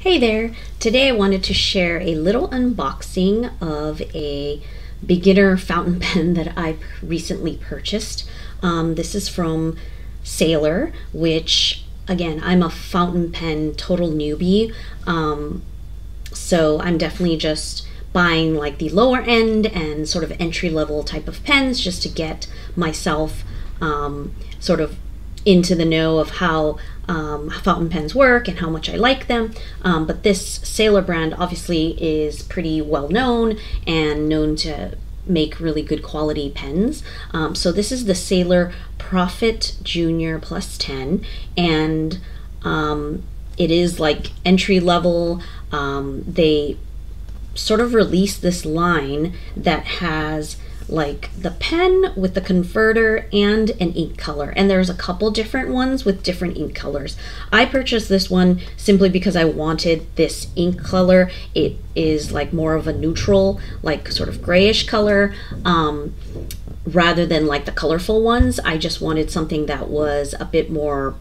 Hey there! Today I wanted to share a little unboxing of a beginner fountain pen that I recently purchased. This is from Sailor, which again, I'm a fountain pen total newbie, so I'm definitely just buying like the lower end and sort of entry level type of pens just to get myself sort of into the know of how fountain pens work and how much I like them. But this Sailor brand obviously is pretty well known and known to make really good quality pens. So this is the Sailor Profit Junior Plus 10, and it is like entry level. They sort of released this line that has like the pen with the converter and an ink color, and there's a couple different ones with different ink colors. I purchased this one simply because I wanted this ink color. It is like more of a neutral, like sort of grayish color, rather than like the colorful ones. I just wanted something that was a bit more,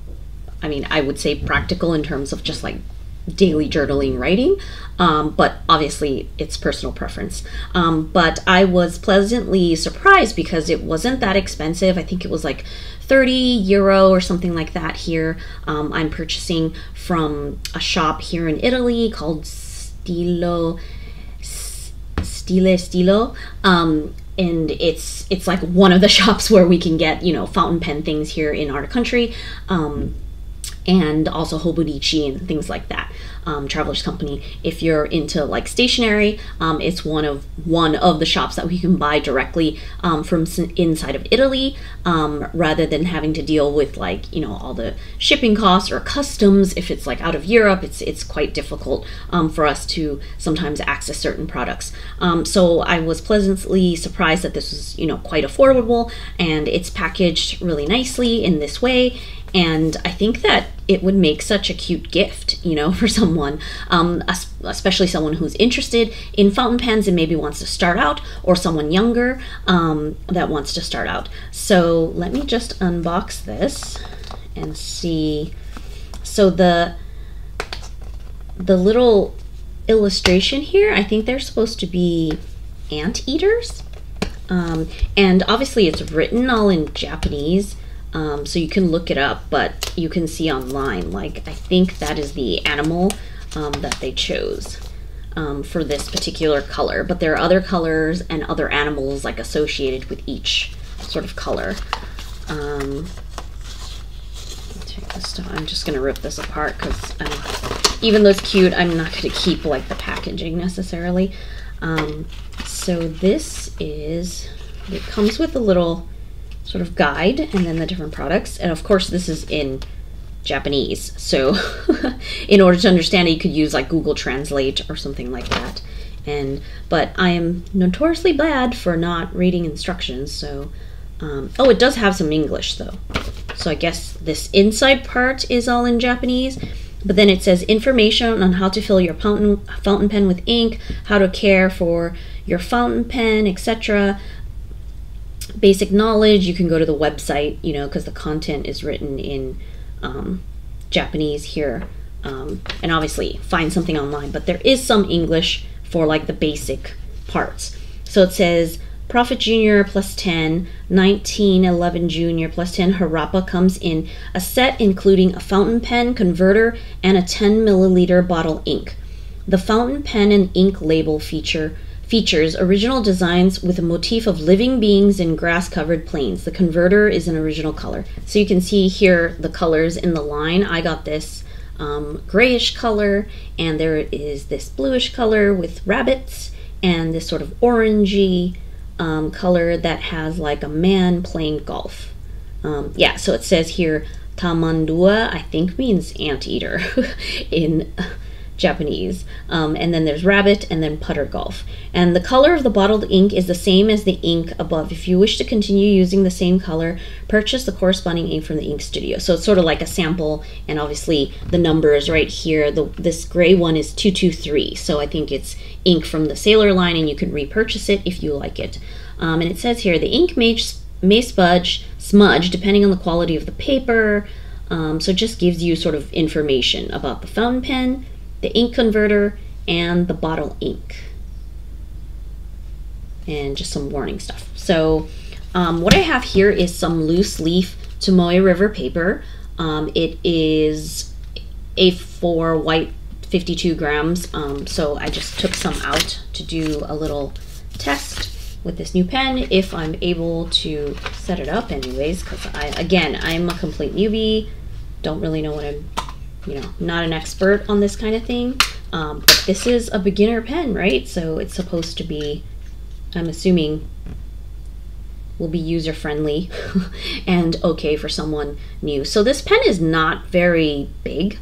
I mean, I would say practical in terms of just like daily journaling writing, but obviously it's personal preference. But I was pleasantly surprised because it wasn't that expensive. I think it was like 30 euro or something like that here. I'm purchasing from a shop here in Italy called Stile, and it's like one of the shops where we can get, you know, fountain pen things here in our country. And also Hobonichi and things like that. Traveler's Company. If you're into like stationery, it's one of the shops that we can buy directly from inside of Italy, rather than having to deal with like, you know, all the shipping costs or customs. If it's like out of Europe, it's quite difficult for us to sometimes access certain products. So I was pleasantly surprised that this was, you know, quite affordable, and it's packaged really nicely in this way. And I think that it would make such a cute gift, you know, for someone, especially someone who's interested in fountain pens and maybe wants to start out, or someone younger that wants to start out. So let me just unbox this and see. So the little illustration here, I think they're supposed to be anteaters. And obviously it's written all in Japanese. So you can look it up, but you can see online, like, I think that is the animal that they chose for this particular color, but there are other colors and other animals like associated with each sort of color. Take this stuff. I'm just gonna rip this apart because even though it's cute, I'm not gonna keep like the packaging necessarily. So this is, it comes with a little sort of guide and then the different products, and of course this is in Japanese, so in order to understand it you could use like Google Translate or something like that. But I am notoriously bad for not reading instructions, so oh, it does have some English though, so I guess this inside part is all in Japanese. But then it says information on how to fill your fountain pen with ink, how to care for your fountain pen, etc. Basic knowledge. You can go to the website, you know, because the content is written in Japanese here, and obviously find something online, but there is some English for like the basic parts. So it says Profit Junior Plus 10, 1911 Junior Plus 10 Harappa comes in a set including a fountain pen, converter, and a 10 milliliter bottle ink. The fountain pen and ink label features original designs with a motif of living beings in grass-covered plains. The converter is an original color. So you can see here the colors in the line. I got this grayish color, and there is this bluish color with rabbits, and this sort of orangey color that has like a man playing golf. Yeah, so it says here Tamandua, I think means anteater in Japanese, and then there's rabbit, and then putter golf. And the color of the bottled ink is the same as the ink above. If you wish to continue using the same color, purchase the corresponding ink from the ink studio. So it's sort of like a sample, and obviously the numbers right here. This gray one is 223, so I think it's ink from the Sailor line, and you can repurchase it if you like it. And it says here the ink may smudge depending on the quality of the paper. So it just gives you sort of information about the fountain pen the ink converter, and the bottle ink. And just some warning stuff. So what I have here is some loose leaf Tomoe River paper. It is A4 white, 52 grams. So I just took some out to do a little test with this new pen, if I'm able to set it up anyways, because I'm a complete newbie, don't really know what I'm, not an expert on this kind of thing. But this is a beginner pen, right? So it's supposed to be, I'm assuming, will be user friendly and okay for someone new. So this pen is not very big,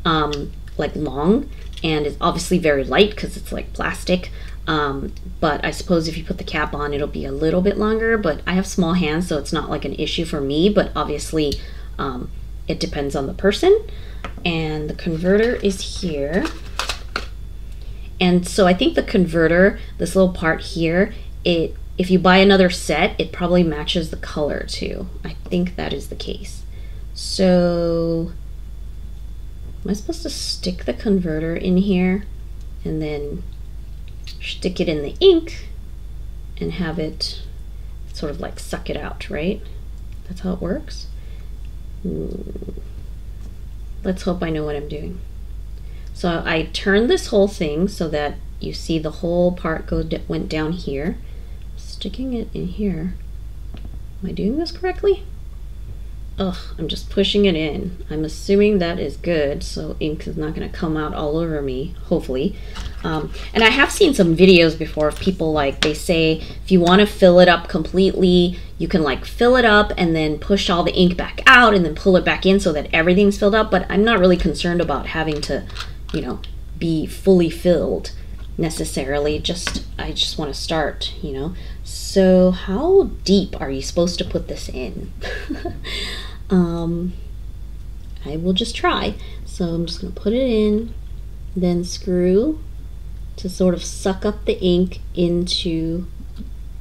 like long, and it's obviously very light because it's like plastic. But I suppose if you put the cap on, it'll be a little bit longer, but I have small hands, so it's not like an issue for me, but obviously it depends on the person. And the converter is here. And so I think the converter, this little part here, if you buy another set, it probably matches the color too. I think that is the case. So am I supposed to stick the converter in here and then stick it in the ink and have it sort of like suck it out, right? That's how it works. Let's hope I know what I'm doing. So I turned this whole thing so that you see the whole part went down here. Sticking it in here. Am I doing this correctly? Ugh, I'm just pushing it in. I'm assuming that is good, so ink is not going to come out all over me, hopefully. And I have seen some videos before of people, like, they say if you want to fill it up completely, you can like fill it up and then push all the ink back out and then pull it back in so that everything's filled up. But I'm not really concerned about having to, be fully filled necessarily. I just want to start, So how deep are you supposed to put this in? I will just try. So I'm just going to put it in, then screw to sort of suck up the ink into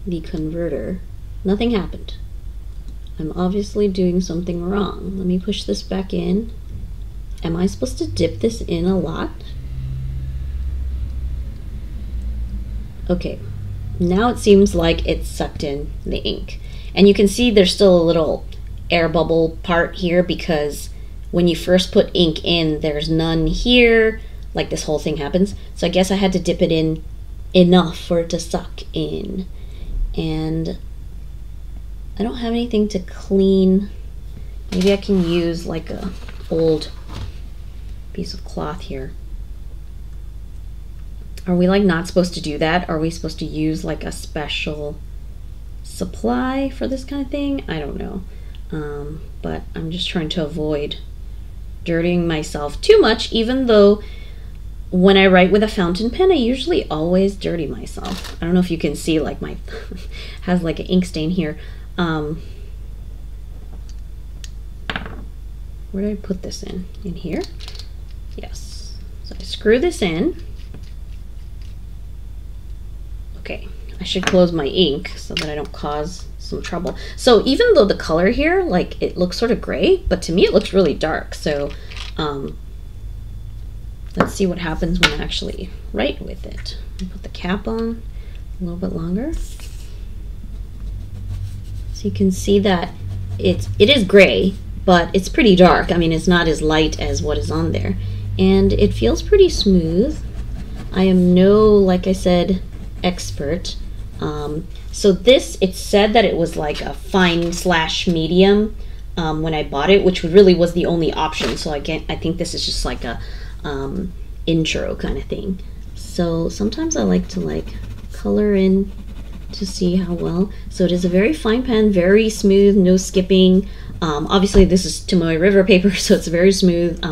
the converter. Nothing happened. I'm obviously doing something wrong. Let me push this back in. Am I supposed to dip this in a lot? Okay, now it seems like it's sucked in the ink. And you can see there's still a little air bubble part here because when you first put ink in, there's none here, like this whole thing happens. So I guess I had to dip it in enough for it to suck in. And I don't have anything to clean. Maybe I can use like a old piece of cloth here. Are we like not supposed to do that? Are we supposed to use like a special supply for this kind of thing? I don't know. But I'm just trying to avoid dirtying myself too much, even though when I write with a fountain pen, I usually always dirty myself. I don't know if you can see, like my has like an ink stain here. Where did I put this in? In here? Yes. So I screw this in. Okay, I should close my ink so that I don't cause some trouble. So even though the color here, like it looks sort of gray, but to me it looks really dark. So let's see what happens when I actually write with it. Put the cap on a little bit longer. So you can see that it is gray, but it's pretty dark. I mean, it's not as light as what is on there. And it feels pretty smooth. I am no, like I said, expert. So this, it said that it was like a fine / medium when I bought it, which really was the only option. So I think this is just like a intro kind of thing. So sometimes I like to like color in to see how well. So it is a very fine pen, very smooth, no skipping. Obviously this is Tomoe River paper, so it's very smooth.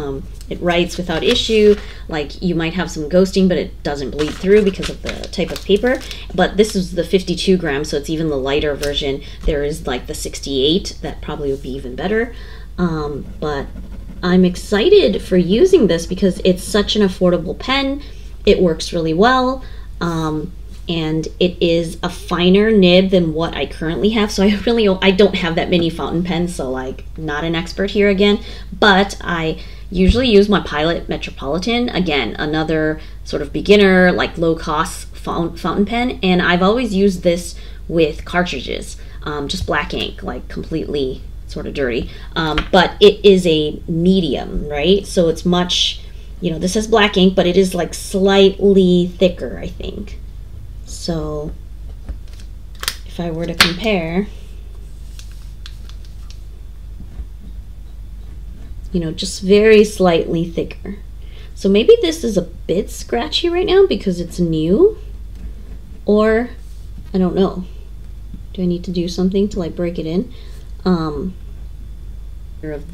It writes without issue. Like you might have some ghosting, but it doesn't bleed through because of the type of paper. But this is the 52 grams, so it's even the lighter version. There is like the 68, that probably would be even better. But I'm excited for using this because it's such an affordable pen. It works really well. And it is a finer nib than what I currently have. So I don't have that many fountain pens, so like not an expert here again, but I usually use my Pilot Metropolitan. Again, another sort of beginner, like low-cost fountain pen, and I've always used this with cartridges, just black ink, like completely sort of dirty, but it is a medium, right? So it's much, you know, this is black ink, but it is like slightly thicker, I think. So if I were to compare, you know, just very slightly thicker. So maybe this is a bit scratchy right now because it's new, or I don't know. Do I need to do something to like break it in?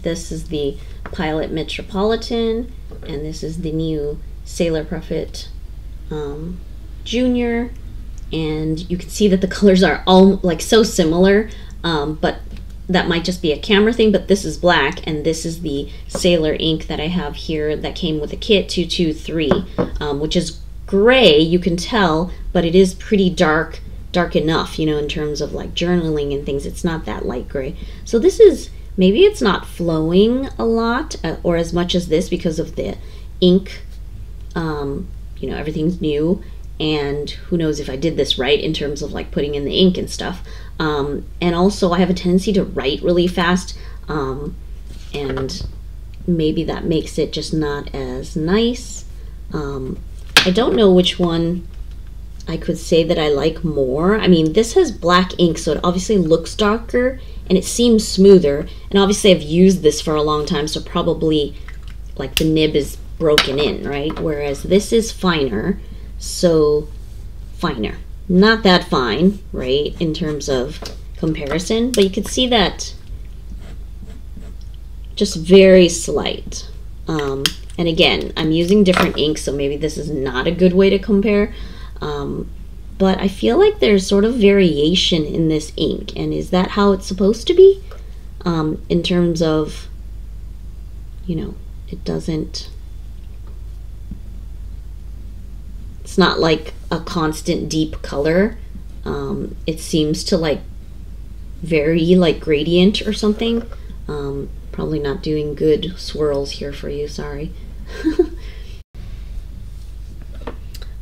This is the Pilot Metropolitan, and this is the new Sailor Prophet Junior, and you can see that the colors are all like so similar, but that might just be a camera thing. But this is black, and this is the Sailor ink that I have here that came with a kit 223, which is gray, you can tell, but it is pretty dark enough, you know, in terms of like journaling and things. It's not that light gray. So this is, maybe it's not flowing a lot or as much as this because of the ink. You know, everything's new, and who knows if I did this right in terms of like putting in the ink and stuff. And also I have a tendency to write really fast, and maybe that makes it just not as nice. I don't know which one I could say that I like more. I mean, this has black ink, so it obviously looks darker and it seems smoother. And obviously I've used this for a long time, so probably like the nib is broken in, right? Whereas this is finer, so finer. Not that fine, right, in terms of comparison, but you can see that just very slight. And again, I'm using different inks, so maybe this is not a good way to compare. But I feel like there's sort of variation in this ink, and is that how it's supposed to be? In terms of, you know, it doesn't, it's not like a constant deep color. It seems to like vary like gradient or something. Probably not doing good swirls here for you, sorry.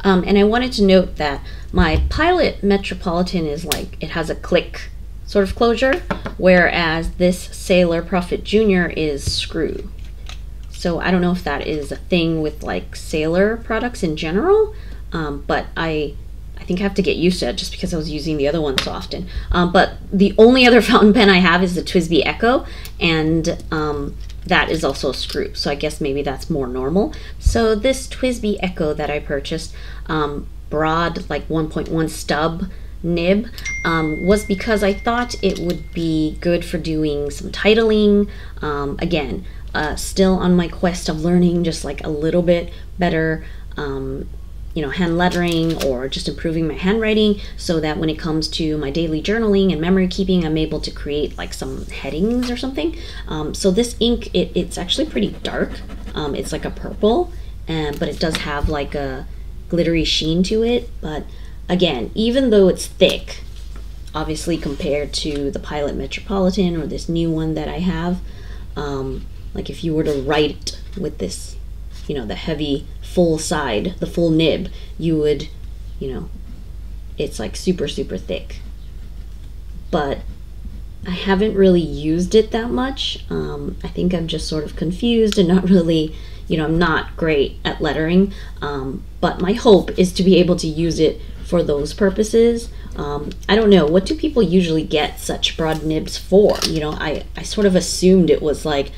And I wanted to note that my Pilot Metropolitan is like, it has a click sort of closure, whereas this Sailor Prophet Junior is screw. So I don't know if that is a thing with like Sailor products in general, but I think I have to get used to it just because I was using the other one so often. But the only other fountain pen I have is the TWSBI Echo, and that is also a screw, so I guess maybe that's more normal. So this TWSBI Echo that I purchased, broad like 1.1 stub nib, was because I thought it would be good for doing some titling. Again, still on my quest of learning just like a little bit better you know, hand lettering or just improving my handwriting, so that when it comes to my daily journaling and memory keeping, I'm able to create like some headings or something. So this ink, it's actually pretty dark. It's like a purple, but it does have like a glittery sheen to it. But again, even though it's thick, obviously compared to the Pilot Metropolitan or this new one that I have, like if you were to write with this, you know, the heavy full side, the full nib, you would, you know, it's like super thick. But I haven't really used it that much. I think I'm just sort of confused and not really, you know, I'm not great at lettering, but my hope is to be able to use it for those purposes. I don't know, what do people usually get such broad nibs for? You know, I sort of assumed it was like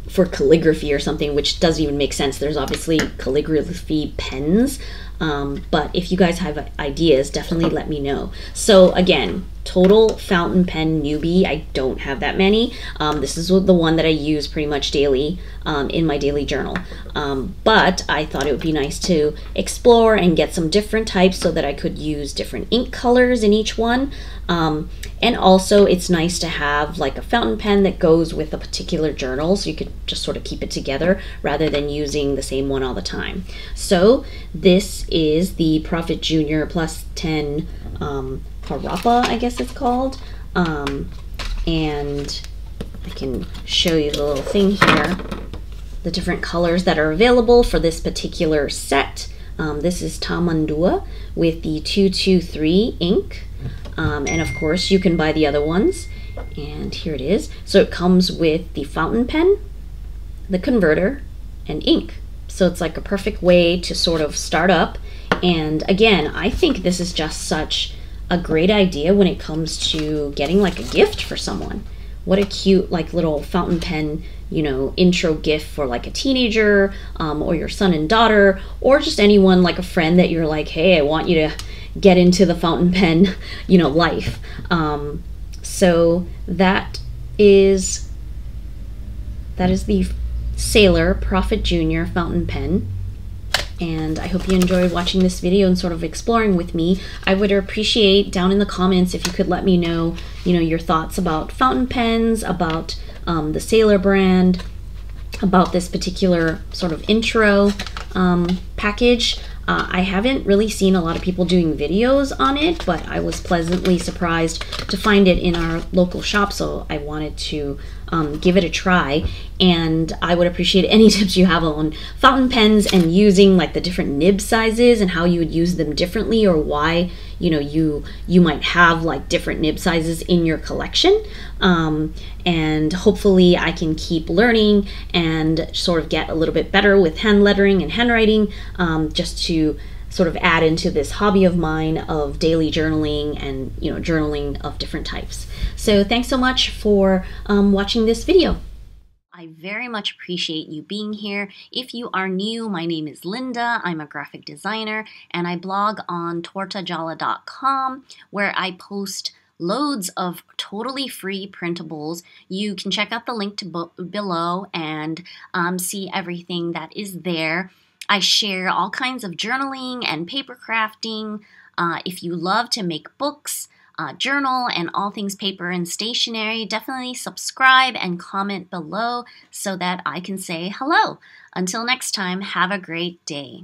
for calligraphy or something, which doesn't even make sense. There's obviously calligraphy pens, but if you guys have ideas, definitely let me know. So again, total fountain pen newbie, I don't have that many. This is the one that I use pretty much daily in my daily journal, but I thought it would be nice to explore and get some different types so that I could use different ink colors in each one. And also it's nice to have like a fountain pen that goes with a particular journal, so you could just sort of keep it together rather than using the same one all the time. So this is the Prophet Junior Plus 10 Harappa, I guess it's called. And I can show you the little thing here. the different colors that are available for this particular set. This is Tamandua with the 223 ink. And of course you can buy the other ones. And here it is. So it comes with the fountain pen, the converter, and ink. So it's like a perfect way to sort of start up. And again, I think this is just such a great idea when it comes to getting like a gift for someone. What a cute like little fountain pen, you know, intro gift for like a teenager, or your son and daughter, or just anyone, like a friend that you're like, hey, I want you to get into the fountain pen, you know, life. So that is the Sailor Prophet Jr. fountain pen. And I hope you enjoyed watching this video and sort of exploring with me. I would appreciate down in the comments if you could let me know, you know, your thoughts about fountain pens, about the Sailor brand, about this particular sort of intro package. I haven't really seen a lot of people doing videos on it, but I was pleasantly surprised to find it in our local shop, so I wanted to give it a try. And I would appreciate any tips you have on fountain pens and using like the different nib sizes and how you would use them differently, or why, you know, you might have like different nib sizes in your collection. And hopefully I can keep learning and sort of get a little bit better with hand lettering and handwriting, just to sort of add into this hobby of mine of daily journaling and, you know, journaling of different types. So thanks so much for watching this video. I very much appreciate you being here. If you are new, my name is Linda. I'm a graphic designer, and I blog on tortagialla.com, where I post loads of totally free printables. You can check out the link to below and see everything that is there. I share all kinds of journaling and paper crafting. If you love to make books, journal, and all things paper and stationery, definitely subscribe and comment below so that I can say hello. Until next time, have a great day.